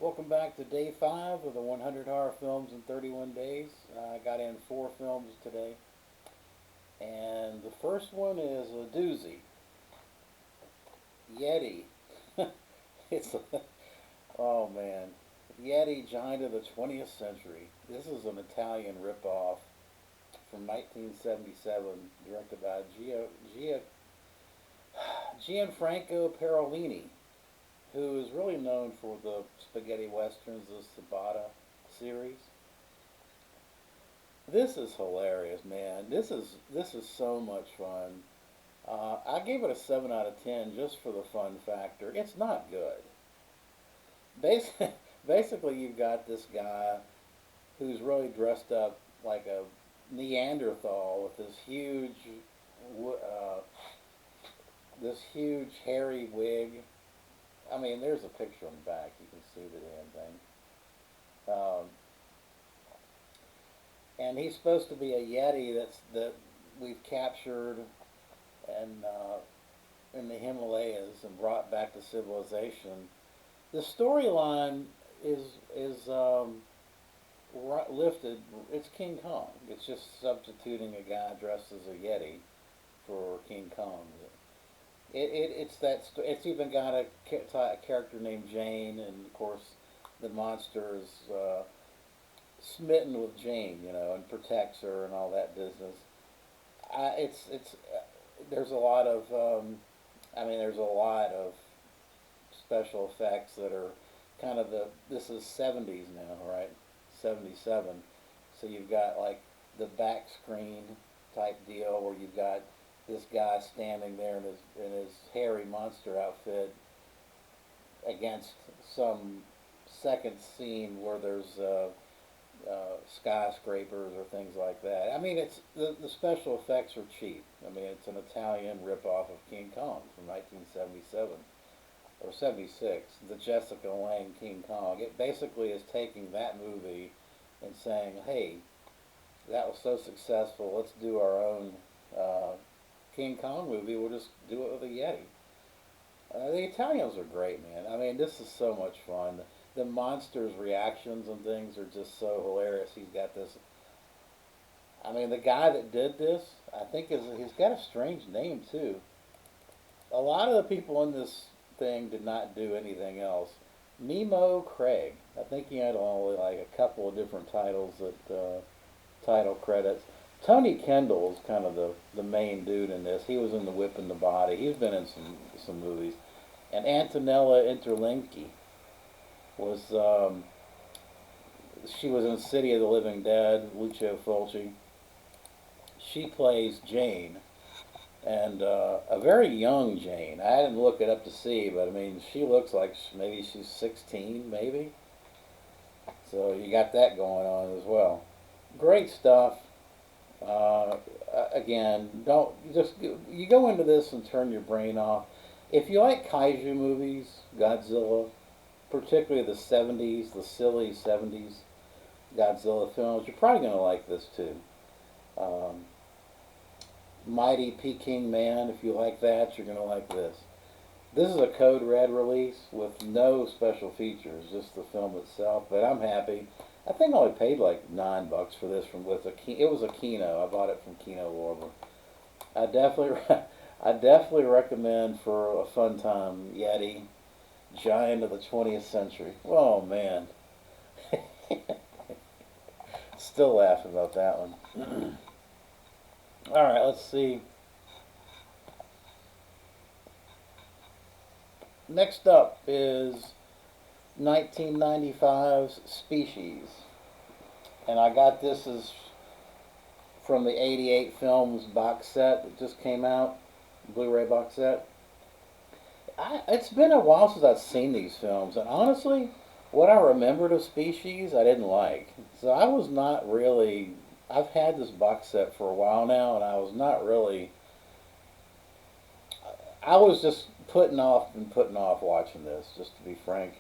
welcome back to day 5 of the 100 horror films in 31 days. I got in 4 films today, and the first one is a doozy. Yeti. it's oh man, Yeti, giant of the 20th century. This is an Italian ripoff from 1977, directed by Gianfranco Parolini, who is really known for the spaghetti westerns, the Sabata series. This is hilarious, man. This is so much fun. I gave it a 7 out of 10 just for the fun factor. It's not good. Basically, basically, you've got this guy who's really dressed up like a Neanderthal with uh, this huge hairy wig. I mean, there's a picture on the back. You can see the damn thing. And he's supposed to be a yeti that we've captured and in the Himalayas and brought back to civilization. The storyline is lifted. It's King Kong. It's just substituting a guy dressed as a yeti for King Kong. It's even got a character named Jane, and of course, the monster is smitten with Jane, and protects her and all that business. It's there's a lot of there's a lot of special effects that are kind of this is 70s now, right? 77. So you've got like the back screen type deal where you've got this guy standing there in his hairy monster outfit against some second scene where there's skyscrapers or things like that. I mean, it's the special effects are cheap. I mean, it's an Italian ripoff of King Kong from 1977 or 76, the Jessica Lange King Kong. It basically is taking that movie and saying, hey, that was so successful, let's do our own King Kong movie. We'll just do it with a Yeti. The Italians are great, man. I mean, this is so much fun. The monster's reactions and things are just so hilarious. He's got this. I mean, the guy that did this, I think he's got a strange name too. A lot of the people in this thing did not do anything else. Nemo Craig. I think he had only like a couple of different titles that title credits. Tony Kendall is kind of the main dude in this. He was in The Whip and the Body. He's been in some movies. And Antonella Interlinki was she was in City of the Living Dead. Lucio Fulci. She plays Jane, and a very young Jane. I didn't look it up to see, but I mean, she looks like maybe she's 16, maybe. So you got that going on as well. Great stuff. Again, don't just you go into this and turn your brain off. If you like kaiju movies, Godzilla, particularly the 70s, the silly 70s Godzilla films, you're probably going to like this too. Um, Mighty Peking Man, if you like that, you're going to like this. This is a Code Red release with no special features, just the film itself, but I'm happy. I think I only paid like $9 for this it was a Kino. I bought it from Kino Lorber. I definitely I definitely recommend for a fun time Yeti, giant of the 20th century. Oh man. Still laughing about that one. All right, let's see. Next up is 1995's Species. And I got this as from the 88 films box set that just came out, Blu-ray box set. It's been a while since I've seen these films, and honestly, what I remembered of Species, I didn't like. So I was not really. I've had this box set for a while now, and I was not really. I was just putting off watching this, just to be frank.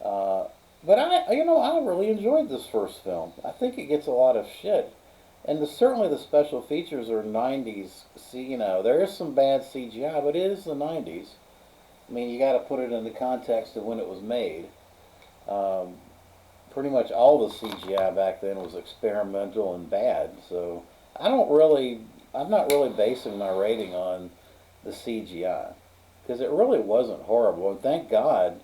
Uh, but I really enjoyed this first film. I think it gets a lot of shit, and certainly the special features are '90s. See, there is some bad CGI, but it is the '90s. I mean, you got to put it in the context of when it was made. Um, Pretty much all the CGI back then was experimental and bad. So I don't really, I'm not really basing my rating on the CGI because it really wasn't horrible. And thank God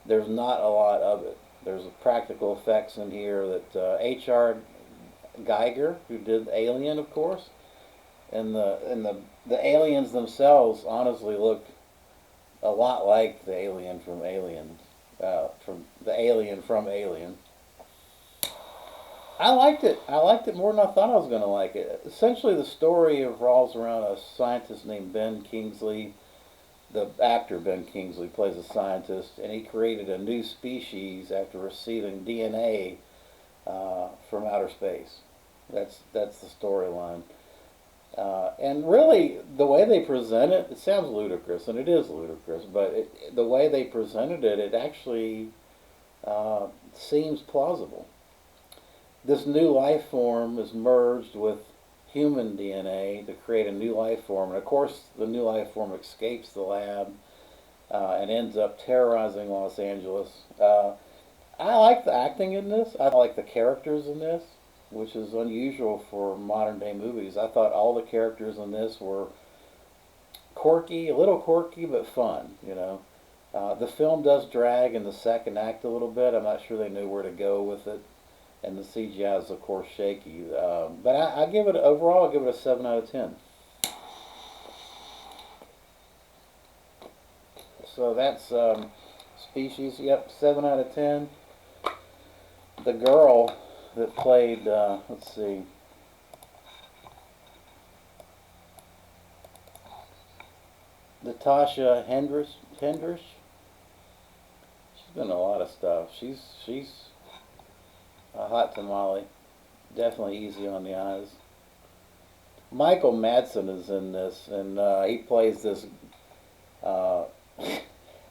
there's not a lot of it. There's practical effects in here that H.R. Geiger, who did Alien, of course, and the aliens themselves honestly look a lot like the alien from Alien, from the alien from Alien. I liked it. I liked it more than I thought I was going to like it. Essentially, the story revolves around a scientist named Ben Kingsley. The actor Ben Kingsley plays a scientist, and he created a new species after receiving DNA from outer space. That's the storyline. And really, the way they present it, it sounds ludicrous, and it is ludicrous. But the way they presented it, it actually seems plausible. This new life form is merged with human DNA to create a new life form. And of course, the new life form escapes the lab and ends up terrorizing Los Angeles. I like the acting in this. I like the characters in this, which is unusual for modern day movies. I thought all the characters in this were quirky, a little quirky, but fun, you know. The film does drag in the second act a little bit. I'm not sure they knew where to go with it, and the CGI is of course shaky. But I give it overall. I give it a 7 out of 10. So that's Species. Yep, 7 out of 10. The girl that played, let's see, Natasha Hendricks. She's been in a lot of stuff. She's a hot tamale. Definitely easy on the eyes. Michael Madsen is in this, and he plays this. Uh,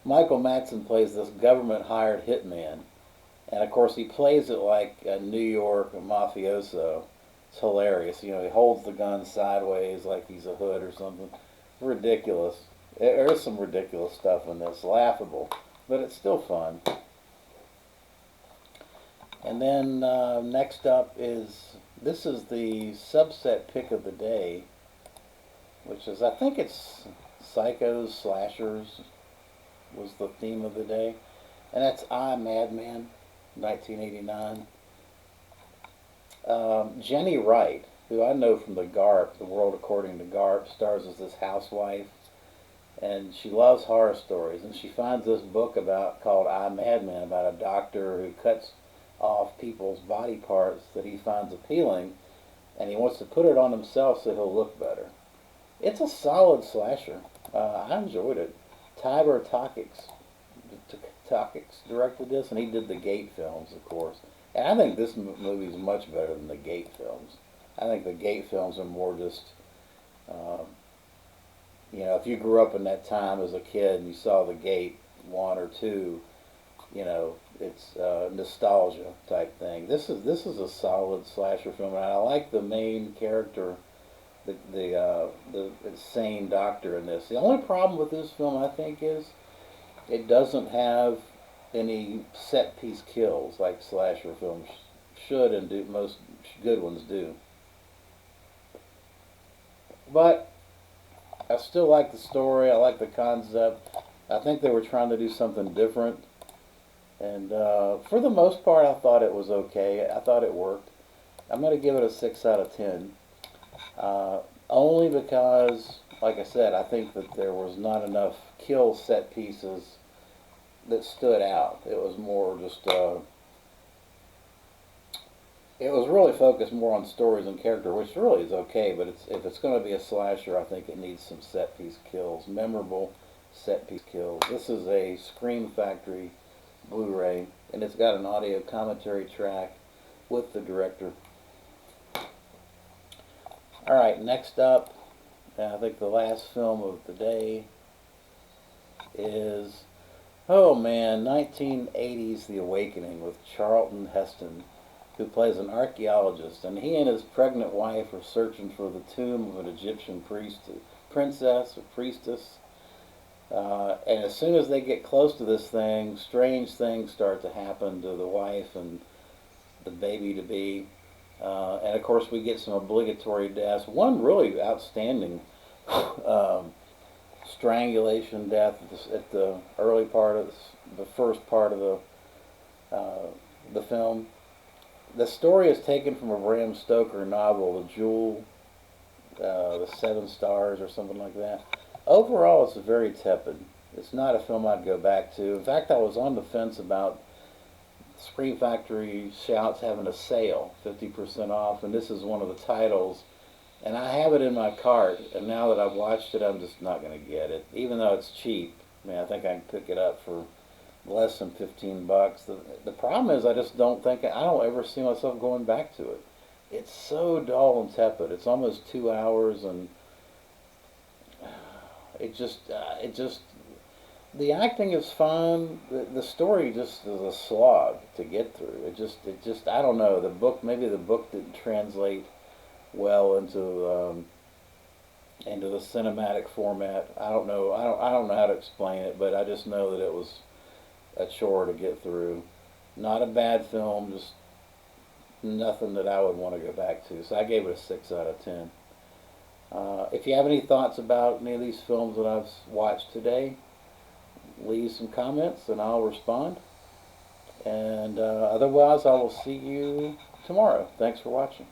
Michael Madsen plays this government hired hitman, and of course he plays it like a New York mafioso. It's hilarious. You know, he holds the gun sideways like he's a hood or something. Ridiculous. There's some ridiculous stuff in this, laughable, but it's still fun. And then next up is, this is the subset pick of the day, which is, I think it's psychos, slashers was the theme of the day. And that's I, Madman, 1989. Jenny Wright, who I know from the GARP, The World According to GARP, stars as this housewife, and she loves horror stories. And she finds this book called I, Madman, about a doctor who cuts off people's body parts that he finds appealing, and he wants to put it on himself so he'll look better. It's a solid slasher. I enjoyed it. Tiber Takix directed this, and he did the Gate films, of course. And I think this movie is much better than the Gate films. I think the Gate films are more just, uh, you know, if you grew up in that time as a kid and you saw the Gate 1 or 2, you know, it's nostalgia type thing. This is a solid slasher film, and I like the main character, the insane doctor in this. The only problem with this film, I think, is it doesn't have any set piece kills like slasher films should and do. Most good ones do. But I still like the story. I like the concept. I think they were trying to do something different. And for the most part, I thought it was okay. I thought it worked. I'm going to give it a 6 out of 10. Only because, like I said, I think that there was not enough kill set pieces that stood out. It was more just, it was really focused more on stories and character, which really is okay, but if it's going to be a slasher, I think it needs some set piece kills, memorable set piece kills. This is a Scream Factory Blu-ray, and it's got an audio commentary track with the director. Alright, next up, I think the last film of the day is, oh man, 1980's The Awakening with Charlton Heston, who plays an archaeologist, and he and his pregnant wife are searching for the tomb of an Egyptian princess or priestess, And as soon as they get close to this thing, strange things start to happen to the wife and the baby to be. And of course, we get some obligatory deaths. One really outstanding um, strangulation death at the early part of the first part of uh, the film. The story is taken from a Bram Stoker novel, The Jewel, The Seven Stars, or something like that. Overall, it's very tepid. It's not a film I'd go back to. In fact, I was on the fence about Scream Factory Shouts having a sale, 50% off, and this is one of the titles. And I have it in my cart, and now that I've watched it, I'm just not going to get it, even though it's cheap. I mean, I think I can pick it up for less than 15 bucks. The problem is I just don't think, I don't ever see myself going back to it. It's so dull and tepid. It's almost 2 hours, and it just, the acting is fine. The story just is a slog to get through. I don't know. Maybe the book didn't translate well into the cinematic format. I don't know. I don't know how to explain it, but I just know that it was a chore to get through. Not a bad film, just nothing that I would want to go back to. So I gave it a 6 out of 10. If you have any thoughts about any of these films that I've watched today, leave some comments and I'll respond. And otherwise, I will see you tomorrow. Thanks for watching.